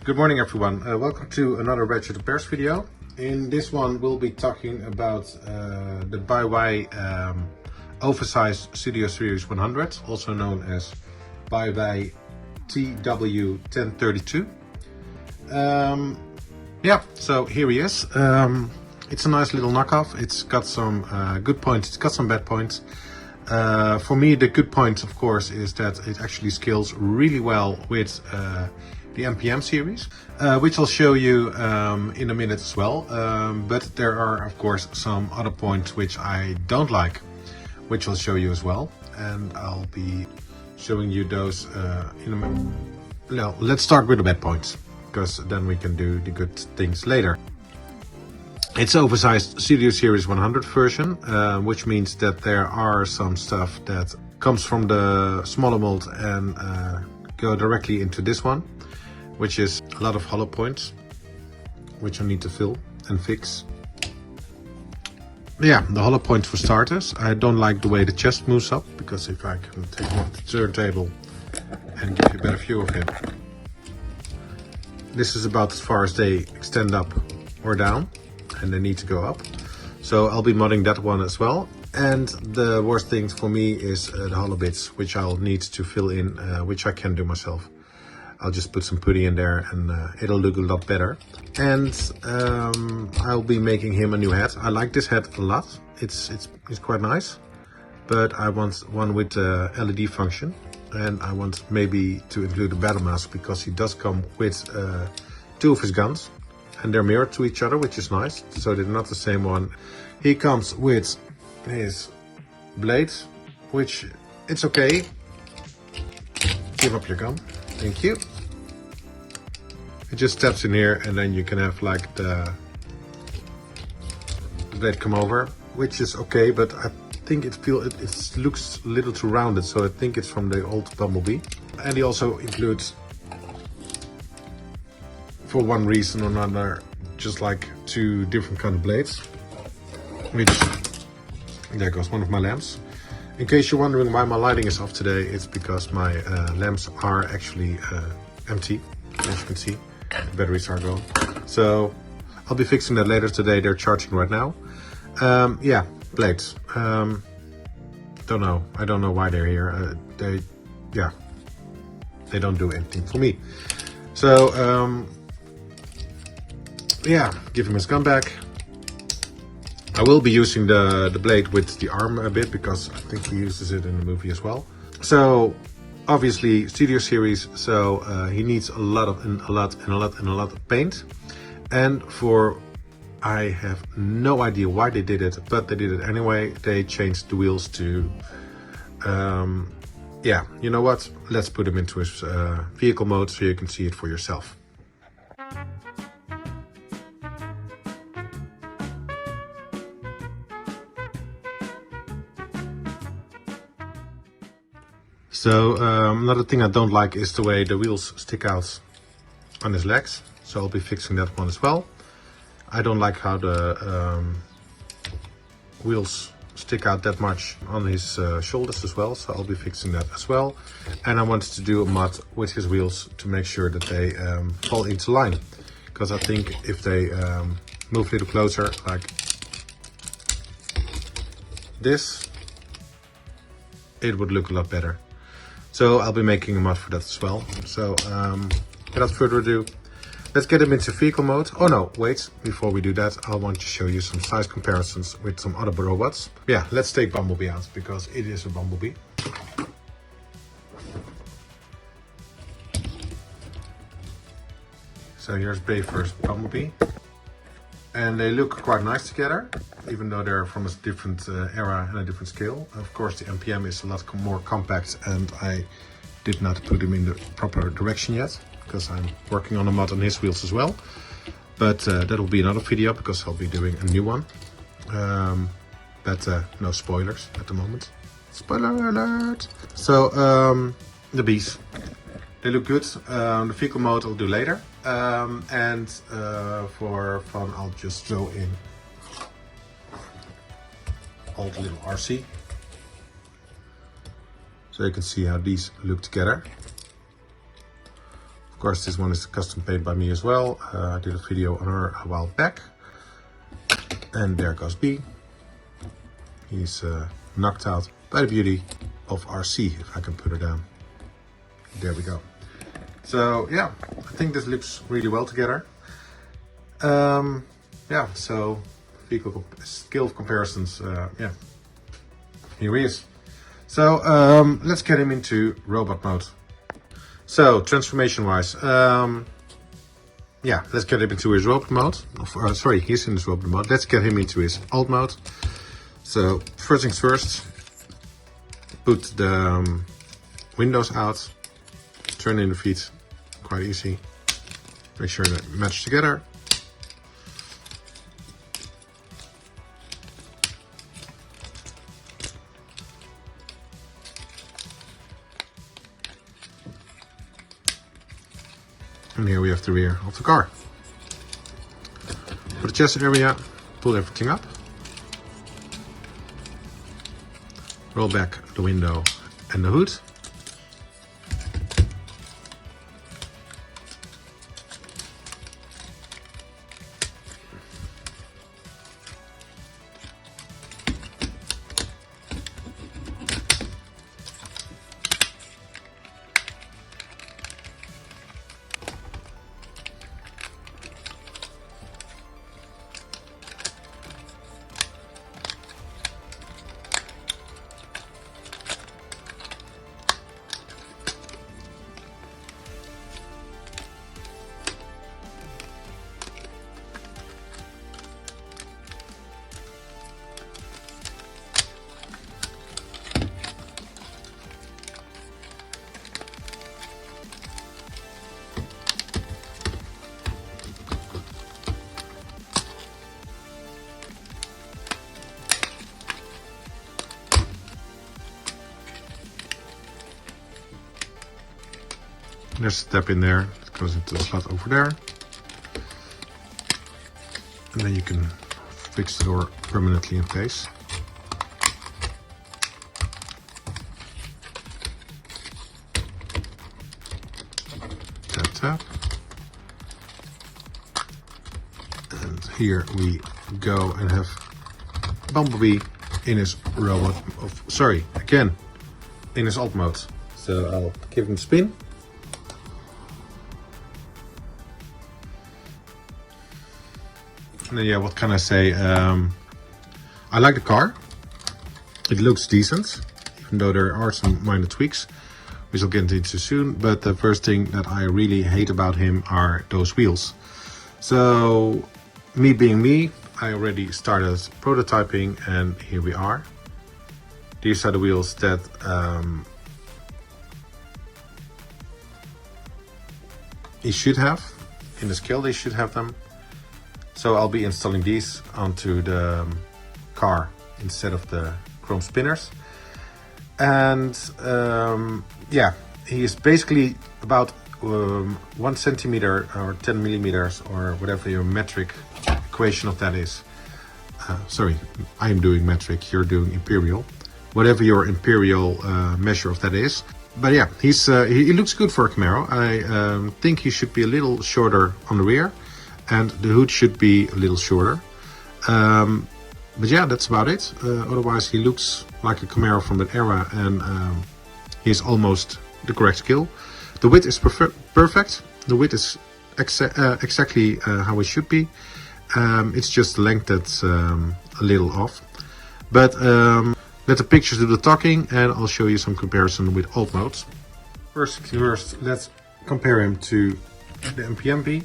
Good morning everyone, welcome to another Ratchet Repairs video. In this one we'll be talking about the Baiwei Oversized Studio Series 100, also known as Baiwei TW-1032. Yeah, so here he is. It's a nice little knockoff. It's got some good points, it's got some bad points. For me, the good point, of course, is that it actually scales really well with the MPM series, which I'll show you in a minute as well. But there are, of course, some other points which I don't like, which I'll show you as well. And I'll be showing you those in a minute. No, let's start with the bad points, because then we can do the good things later. It's Oversized Studio Series 100 version, which means that there are some stuff that comes from the smaller mold and go directly into this one, which is a lot of hollow points, which I need to fill and fix. Yeah, the hollow points for starters. I don't like the way the chest moves up, because if I can take him off the turntable and give you a better view of him. This is about as far as they extend up or down, and they need to go up. So I'll be modding that one as well. And the worst thing for me is the hollow bits, which I'll need to fill in, which I can do myself. I'll just put some putty in there and it'll look a lot better. And I'll be making him a new head. I like this head a lot. It's quite nice, but I want one with the LED function, and I want maybe to include a battle mask, because he does come with two of his guns, and they're mirrored to each other, which is nice. So they're not the same one. He comes with his blades, which it's okay. Give up your gun. Thank you. It just steps in here, and then you can have like the blade come over, which is okay, but I think it looks a little too rounded, so I think it's from the old Bumblebee. And he also includes, for one reason or another, just like two different kind of blades, which, there goes one of my lamps. In case you're wondering why my lighting is off today, it's because my lamps are actually empty, as you can see. The batteries are gone. So I'll be fixing that later today. They're charging right now. Yeah, blades. Don't know. I don't know why they're here. They don't do anything for me. So yeah, give him his gun back. I will be using the blade with the arm a bit, because I think he uses it in the movie as well. So obviously Studio Series, so he needs a lot of paint. And I have no idea why they did it, but they did it anyway. They changed the wheels to yeah, you know what? Let's put him into his vehicle mode so you can see it for yourself. So another thing I don't like is the way the wheels stick out on his legs. So I'll be fixing that one as well. I don't like how the wheels stick out that much on his shoulders as well. So I'll be fixing that as well. And I wanted to do a mod with his wheels to make sure that they fall into line. Because I think if they move a little closer, like this, it would look a lot better. So I'll be making a mod for that as well. So without further ado, let's get him into vehicle mode. Oh no, wait, before we do that, I want to show you some size comparisons with some other robots. Yeah, let's take Bumblebee out, because it is a Bumblebee. So here's Bay first Bumblebee. And they look quite nice together, even though they're from a different era and a different scale. Of course, the MPM is a lot more compact, and I did not put him in the proper direction yet, because I'm working on a mod on his wheels as well. But that'll be another video, because I'll be doing a new one. But no spoilers at the moment. Spoiler alert! So, the bees. They look good. The vehicle mode I'll do later. And for fun, I'll just throw in all the little RC. So you can see how these look together. Of course, this one is custom painted by me as well. I did a video on her a while back. And there goes B. He's knocked out by the beauty of RC, if I can put her down. There we go. So yeah, I think this looks really well together. Yeah, so vehicle skill comparisons, yeah, here he is. So let's get him into robot mode. So transformation wise, yeah, let's get him into his robot mode. Sorry, he's in his robot mode. Let's get him into his alt mode. So first things first, put the windows out, turn in the feet, quite easy. Make sure they match together. And here we have the rear of the car. For the chest area, pull everything up. Roll back the window and the hood. There's a step in there, it goes into the slot over there. And then you can fix the door permanently in place. Tap, tap. And here we go and have Bumblebee in his robot, in his alt mode. So I'll give him a spin. And then, yeah, what can I say? I like the car. It looks decent, even though there are some minor tweaks, which I'll get into soon. But the first thing that I really hate about him are those wheels. So, me being me, I already started prototyping, and here we are. These are the wheels that he should have. In the scale, they should have them. So I'll be installing these onto the car instead of the chrome spinners. And yeah, he is basically about 1 centimeter or 10 millimeters or whatever your metric equation of that is. Sorry, I'm doing metric, you're doing imperial. Whatever your imperial measure of that is. But yeah, he looks good for a Camaro. I think he should be a little shorter on the rear. And the hood should be a little shorter. But yeah, that's about it. Otherwise, he looks like a Camaro from that era, and he's almost the correct scale. The width is perfect. The width is exactly how it should be. It's just the length that's a little off. But let the pictures do the talking, and I'll show you some comparison with alt modes. First, let's compare him to the MPMP.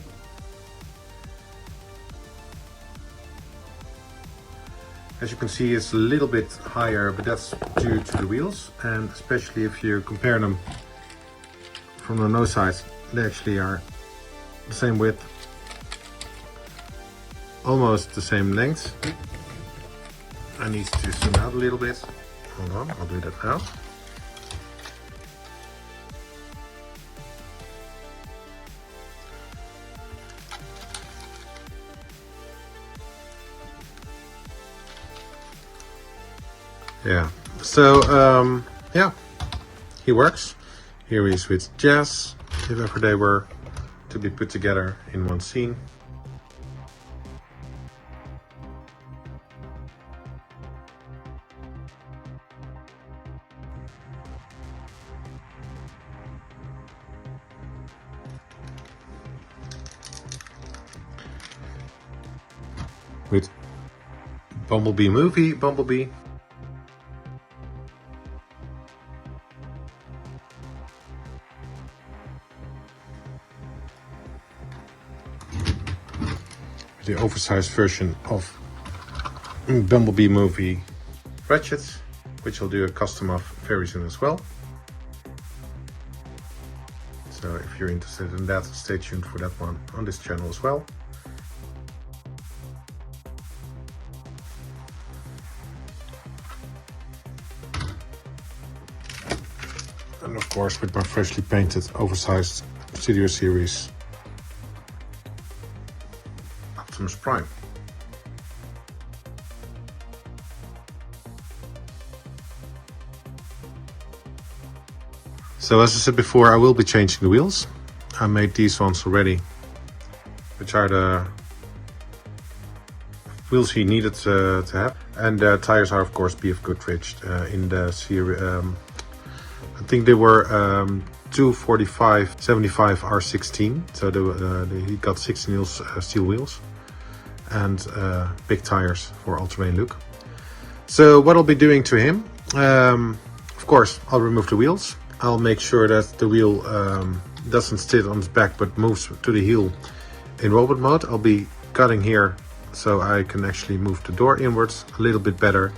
As you can see, it's a little bit higher, but that's due to the wheels, and especially if you compare them from the nose side, they actually are the same width, almost the same length. I need to zoom out a little bit. Hold on, I'll do that now. Yeah, so yeah, he works. Here he is with Jazz, if ever they were to be put together in one scene. With Bumblebee movie, Bumblebee. The oversized version of Bumblebee movie ratchets, which I'll do a custom of very soon as well. So if you're interested in that, stay tuned for that one on this channel as well. And of course with my freshly painted Oversized Studio series Optimus Prime. So as I said before, I will be changing the wheels. I made these ones already, which are the wheels he needed to have. And the tires are of course BF Goodrich in the series. I think they were 245/75 R16. So he got 16 inch steel wheels and big tires for all-terrain look. So what I'll be doing to him, of course, I'll remove the wheels. I'll make sure that the wheel doesn't sit on its back but moves to the heel in robot mode. I'll be cutting here so I can actually move the door inwards a little bit better.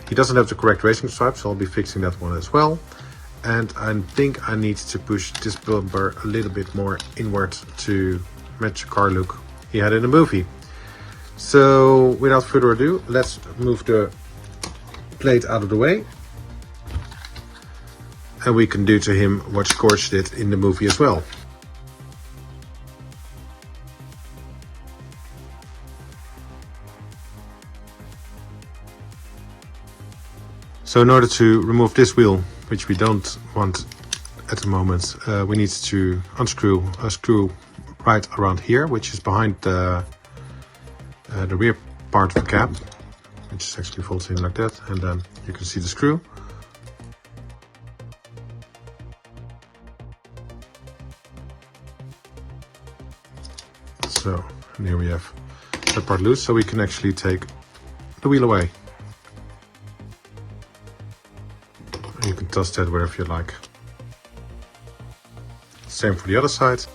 He doesn't have the correct racing stripes, so I'll be fixing that one as well. And I think I need to push this bumper a little bit more inward to match the car look he had in the movie. So without further ado, let's move the plate out of the way. And we can do to him what Scorch did in the movie as well. So in order to remove this wheel, which we don't want at the moment, we need to unscrew a screw right around here, which is behind the rear part of the cab, which is actually folds in like that, and then you can see the screw. So, and here we have that part loose, so we can actually take the wheel away. And you can toss that wherever you like. Same for the other side.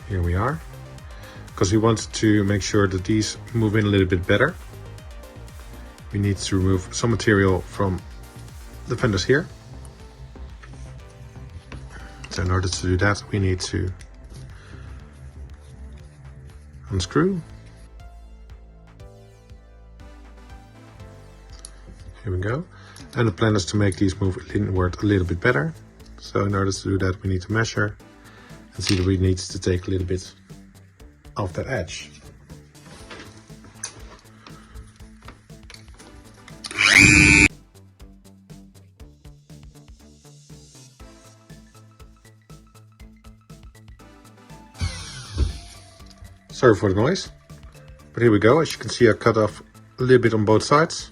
Here we are, because we want to make sure that these move in a little bit better. We need to remove some material from the fenders here. So in order to do that, we need to unscrew. Here we go. And the plan is to make these move inward a little bit better. So in order to do that, we need to measure. And see that we need to take a little bit off that edge. Sorry for the noise, but here we go. As you can see, I cut off a little bit on both sides,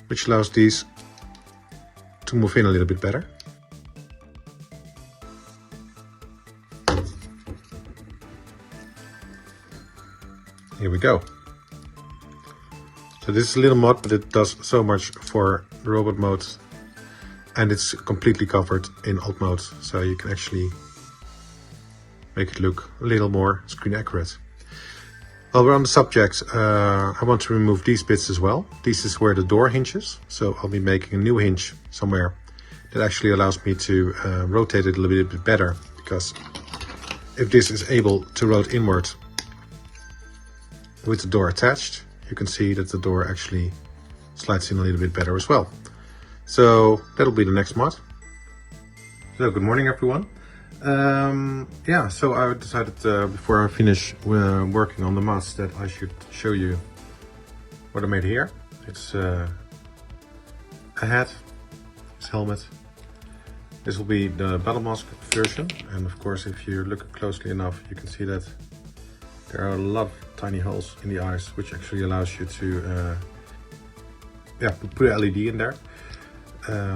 which allows these to move in a little bit better. Here we go. So this is a little mod, but it does so much for the robot mode, and it's completely covered in alt mode, so you can actually make it look a little more screen accurate. While we're on the subject, I want to remove these bits as well. This is where the door hinges, so I'll be making a new hinge somewhere that actually allows me to rotate it a little bit better, because if this is able to rotate inward with the door attached, you can see that the door actually slides in a little bit better as well. So that'll be the next mod. So good morning everyone. Yeah, so I decided before I finish working on the mods that I should show you what I made here. It's a hat, it's helmet. This will be the battle mask version, and of course if you look closely enough you can see that there are a lot of tiny holes in the eyes, which actually allows you to put an LED in there,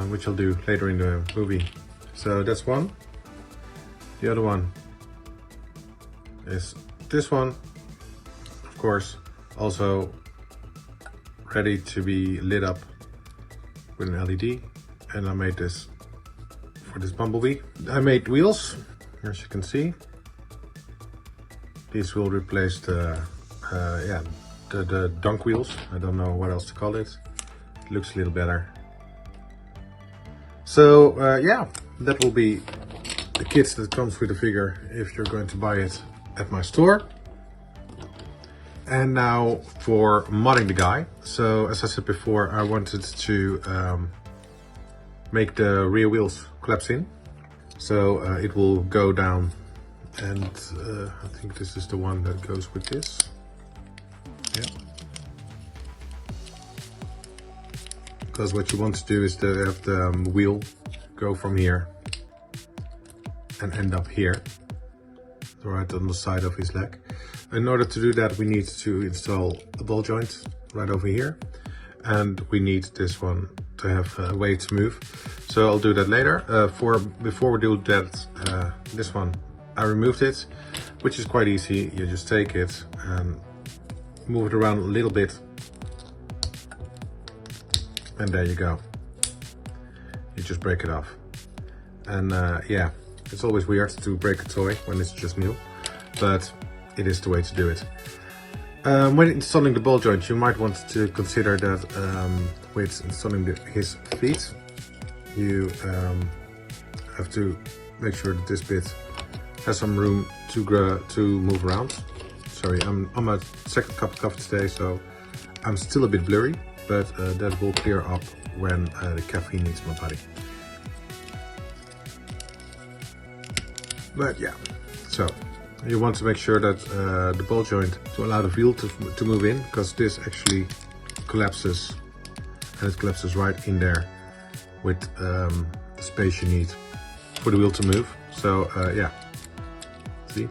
which I'll do later in the movie. So that's one. The other one is this one, of course, also ready to be lit up with an LED. And I made this for this Bumblebee. I made wheels, as you can see. These will replace the dunk wheels. I don't know what else to call it. It looks a little better. So yeah, that will be the kit that comes with the figure if you're going to buy it at my store. And now for modding the guy. So as I said before, I wanted to make the rear wheels collapse in. So it will go down, and I think this is the one that goes with this. Yeah. Because what you want to do is to have the wheel go from here and end up here, right on the side of his leg. In order to do that, we need to install a ball joint right over here, and we need this one to have a way to move. So I'll do that later. Before we do that, this one I removed it, which is quite easy. You just take it and move it around a little bit, and there you go. You just break it off. And yeah, it's always weird to break a toy when it's just new, but it is the way to do it. When installing the ball joint, you might want to consider that with installing his feet, you have to make sure that this bit has some room to move around. Sorry, I'm on my second cup of coffee today, so I'm still a bit blurry, but that will clear up when the caffeine hits my body. But yeah, so you want to make sure that the ball joint, to allow the wheel to move in, because this actually collapses, and it collapses right in there with the space you need for the wheel to move. So yeah, see,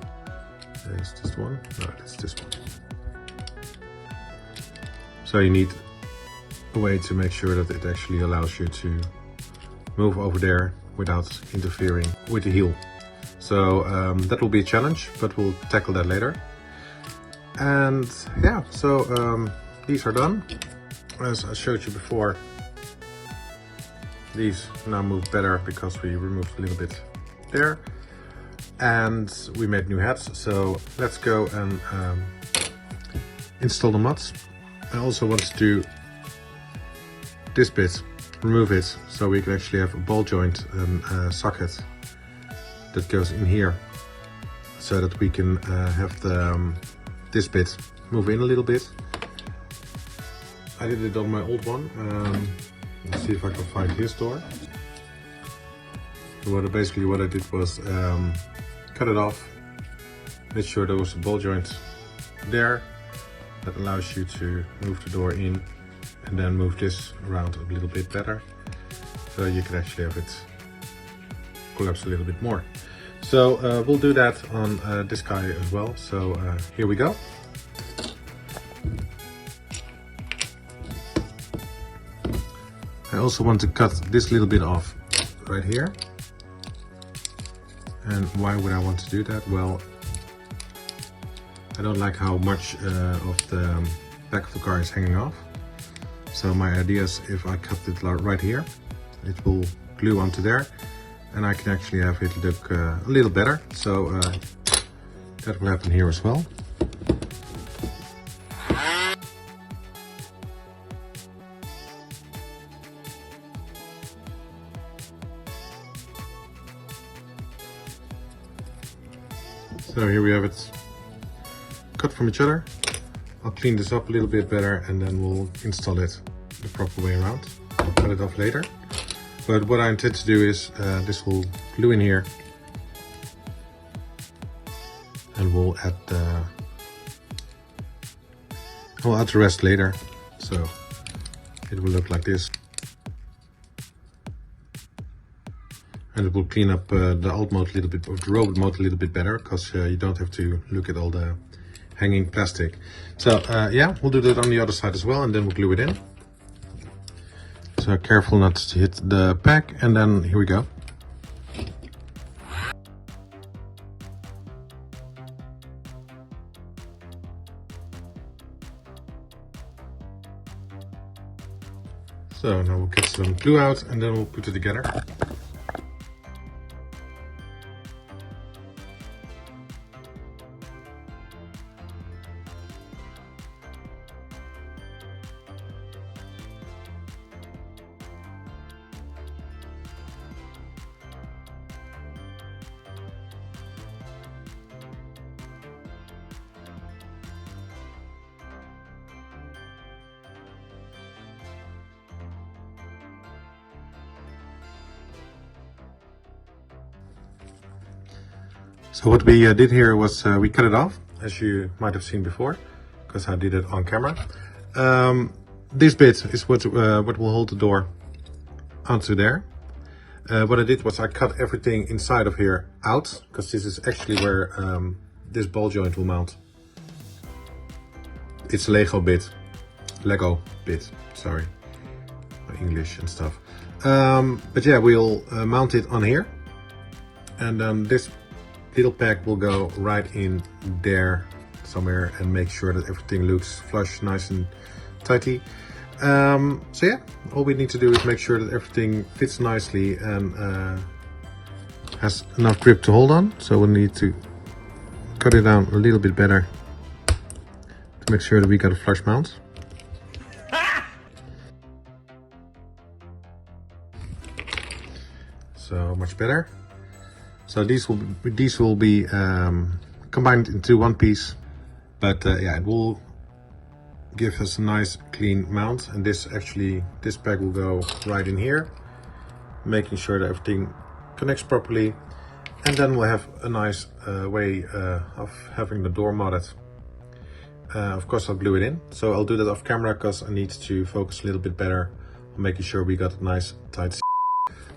there's this one, no, it's this one. So you need a way to make sure that it actually allows you to move over there without interfering with the heel. So that will be a challenge, but we'll tackle that later. And yeah, so these are done. As I showed you before, these now move better because we removed a little bit there. And we made new heads, so let's go and install the mods. I also want to do this bit, remove it, so we can actually have a ball joint and a socket that goes in here, so that we can have the this bit move in a little bit. I did it on my old one. Let's see if I can find his door. Basically what I did was cut it off, made sure there was a ball joint there that allows you to move the door in, and then move this around a little bit better, so you can actually have it collapse a little bit more. So we'll do that on this guy as well. So here we go. I also want to cut this little bit off right here. And why would I want to do that? Well, I don't like how much of the back of the car is hanging off. So my idea is, if I cut it right here, it will glue onto there, and I can actually have it look a little better. So that will happen here as well. So here we have it cut from each other. I'll clean this up a little bit better, and then we'll install it the proper way around. I'll cut it off later. But what I intend to do is this will glue in here, and we'll add the rest later. So it will look like this, and it will clean up the old mode a little bit, or the robot mode a little bit better, because you don't have to look at all the hanging plastic. So yeah, we'll do that on the other side as well, and then we'll glue it in. So careful not to hit the pack, and then here we go. So now we'll get some glue out, and then we'll put it together. So what we did here was we cut it off, as you might have seen before, because I did it on camera. This bit is what will hold the door onto there. What I did was I cut everything inside of here out, because this is actually where this ball joint will mount. It's a Lego bit, sorry, my English and stuff. But yeah, we'll mount it on here, and then this little pack will go right in there somewhere and make sure that everything looks flush, nice and tighty. So yeah, all we need to do is make sure that everything fits nicely and has enough grip to hold on. So we need to cut it down a little bit better to make sure that we got a flush mount. So much better. So these will be combined into one piece, but yeah, it will give us a nice clean mount. And this pack will go right in here, making sure that everything connects properly, and then we'll have a nice way of having the door modded. Of course, I'll glue it in, so I'll do that off camera because I need to focus a little bit better on making sure we got a nice tight.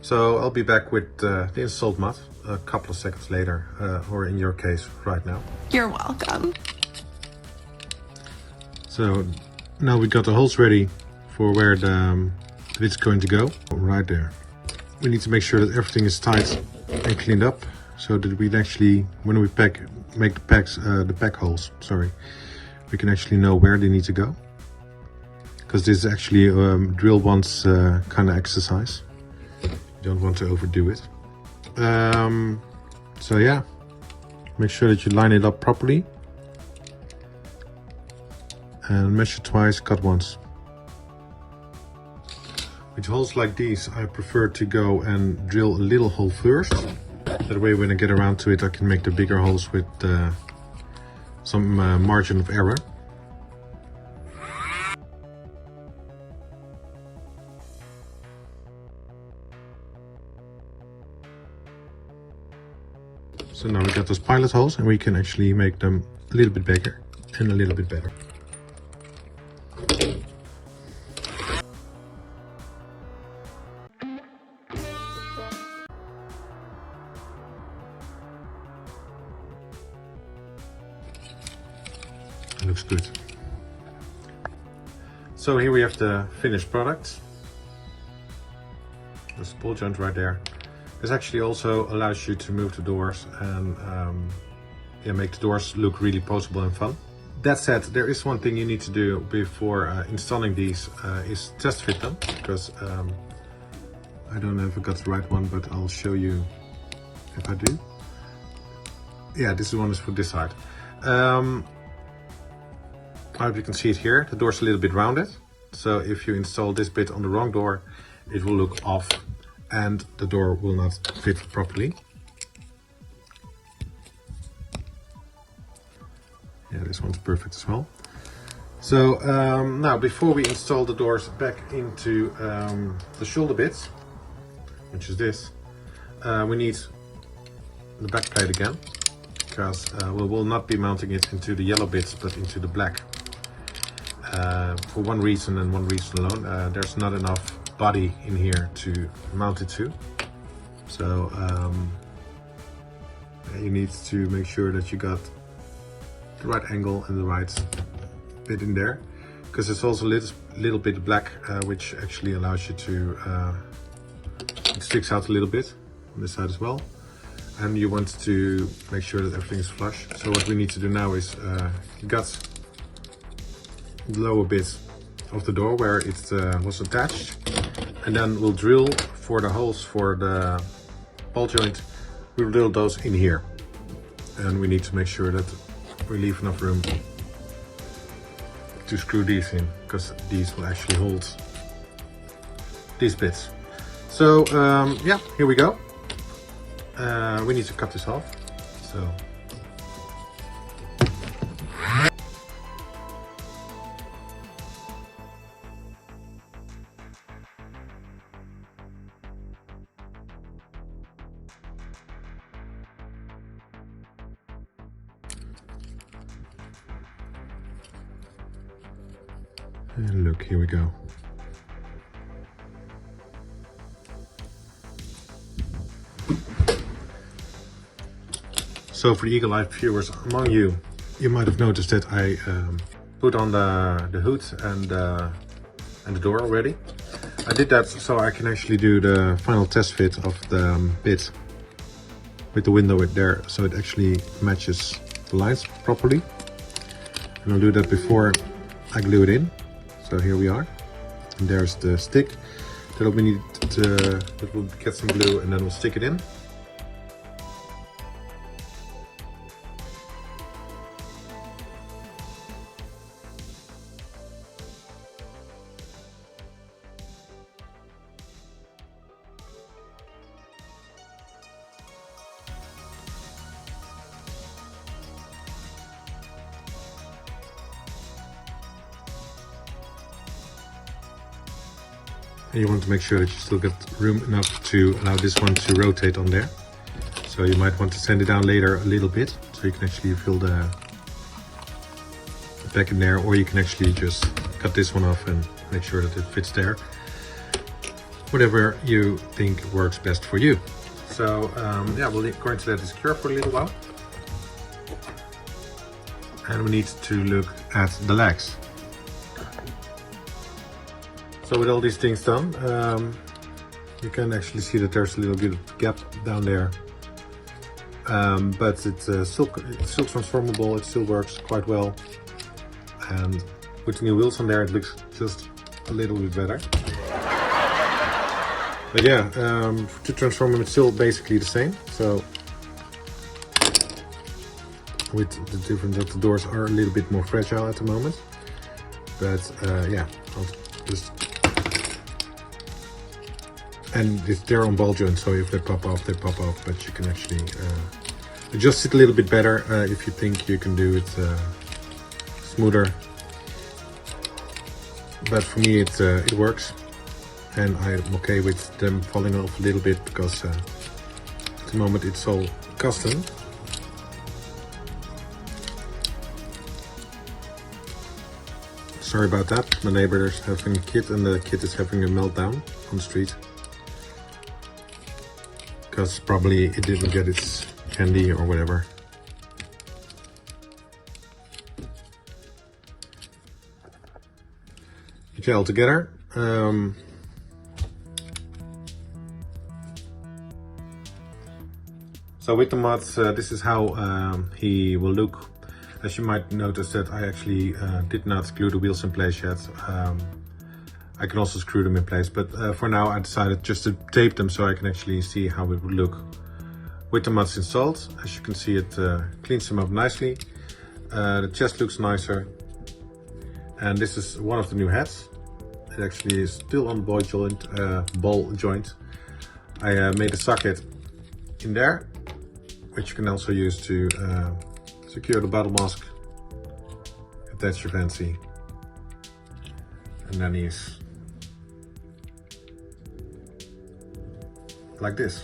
So I'll be back with the installed mod a couple of seconds later, or in your case, right now. You're welcome. So now we got the holes ready for where the bit's going to go, right there. We need to make sure that everything is tight and cleaned up, so that we actually, when we make the pack holes, sorry, we can actually know where they need to go. Because this is actually drill once kind of exercise. You don't want to overdo it. So yeah, make sure that you line it up properly and measure twice, cut once. With holes like these, I prefer to go and drill a little hole first. That way when I get around to it, I can make the bigger holes with some margin of error. So now we got those pilot holes, and we can actually make them a little bit bigger and a little bit better. It looks good. So here we have the finished product. There's a ball joint right there. This actually also allows you to move the doors and yeah, make the doors look really posable and fun. That said, there is one thing you need to do before installing these is test fit them, because I don't know if I got the right one, but I'll show you if I do. Yeah, this one is for this side. I hope you can see it here. The door's a little bit rounded, so if you install this bit on the wrong door, it will look off and the door will not fit properly. Yeah, this one's perfect as well. So now before we install the doors back into the shoulder bits, which is this, we need the back plate again, because we will not be mounting it into the yellow bits but into the black. For one reason and one reason alone, there's not enough body in here to mount it to. So you need to make sure that you got the right angle and the right bit in there, because it's also a little bit black, which actually allows you to, it sticks out a little bit on this side as well. And you want to make sure that everything is flush. So what we need to do now is you got the lower bit of the door where it was attached, and then we'll drill for the holes for the ball joint. We'll drill those in here, and we need to make sure that we leave enough room to screw these in, because these will actually hold these bits. So yeah, here we go. We need to cut this off. So and look, here we go. So for the eagle-eyed viewers among you, you might have noticed that I put on the hood and the door already. I did that so I can actually do the final test fit of the bit with the window there, so it actually matches the lines properly. And I'll do that before I glue it in. So here we are, and there's the stick that we need that we'll get some glue, and then we'll stick it in. And you want to make sure that you still get room enough to allow this one to rotate on there. So you might want to sand it down later a little bit, so you can actually fill the back in there, or you can actually just cut this one off and make sure that it fits there. Whatever you think works best for you. So yeah, we're going to let this cure for a little while. And we need to look at the legs. So with all these things done, you can actually see that there's a little bit of gap down there. But it's still transformable, it still works quite well. And with the new wheels on there, it looks just a little bit better. But yeah, to transform them, it's still basically the same. So with the difference that the doors are a little bit more fragile at the moment. But yeah, I'll just... And they're on ball joints, so if they pop off, they pop off. But you can actually adjust it a little bit better if you think you can do it smoother. But for me, it works, and I'm okay with them falling off a little bit, because at the moment it's all custom. Sorry about that. My neighbor is having a kid, and the kid is having a meltdown on the street. Because probably it didn't get its candy or whatever. Okay, all together. So with the mods, this is how he will look. As you might notice that I actually did not glue the wheels in place yet. I can also screw them in place, but for now I decided just to tape them so I can actually see how it would look with the mods installed. As you can see, it cleans them up nicely. The chest looks nicer, and this is one of the new heads. It actually is still on the ball joint. I made a socket in there, which you can also use to secure the battle mask if that's your fancy. and then he's like this.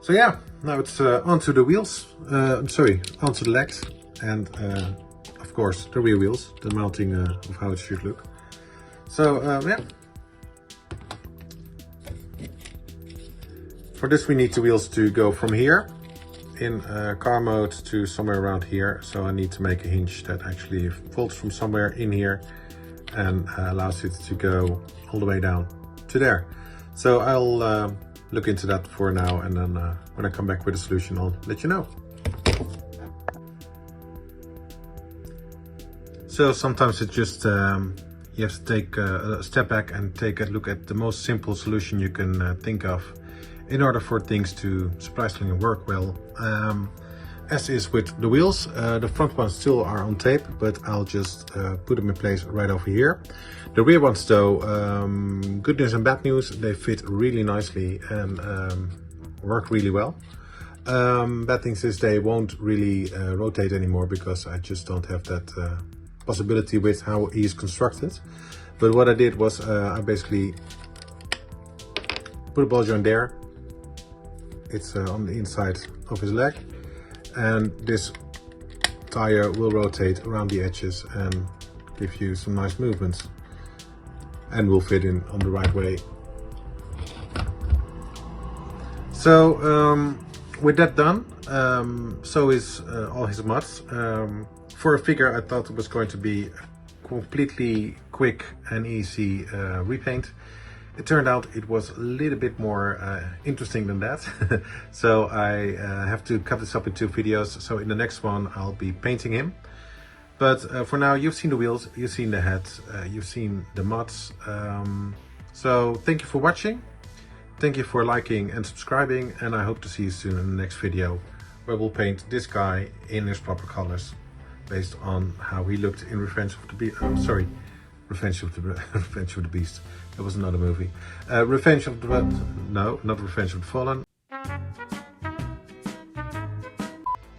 So yeah, now it's onto the wheels, onto the legs, and of course the rear wheels, the mounting of how it should look. So yeah, for this we need the wheels to go from here in car mode to somewhere around here. So I need to make a hinge that actually folds from somewhere in here and allows it to go all the way down to there. So I'll look into that for now, and then when I come back with a solution, I'll let you know. So sometimes it's just you have to take a step back and take a look at the most simple solution you can think of in order for things to surprisingly work well. As is with the wheels, the front ones still are on tape, but I'll just put them in place right over here. The rear ones though, good news and bad news, they fit really nicely and work really well. Bad things is they won't really rotate anymore because I just don't have that possibility with how he is constructed. But what I did was I basically put a ball joint there. It's on the inside of his leg, and this tire will rotate around the edges and give you some nice movements, and will fit in on the right way. So with that done, so is all his mods. For a figure, I thought it was going to be a completely quick and easy repaint. It turned out it was a little bit more interesting than that. So I have to cut this up in 2 videos. So in the next one, I'll be painting him. But for now, you've seen the wheels, you've seen the head, you've seen the mods. So thank you for watching. Thank you for liking and subscribing. And I hope to see you soon in the next video, where we'll paint this guy in his proper colors, based on how he looked in Revenge of the Beast. Revenge of the Beast. That was another movie. Revenge of the... No, not Revenge of the Fallen.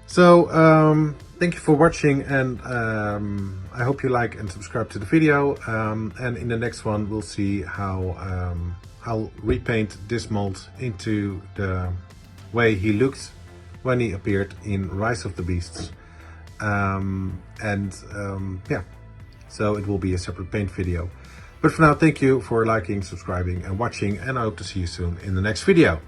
So, thank you for watching, and I hope you like and subscribe to the video. And in the next one, we'll see how I'll repaint this mold into the way he looked when he appeared in Rise of the Beasts. Yeah. So it will be a separate paint video. But for now, thank you for liking, subscribing and watching, and I hope to see you soon in the next video.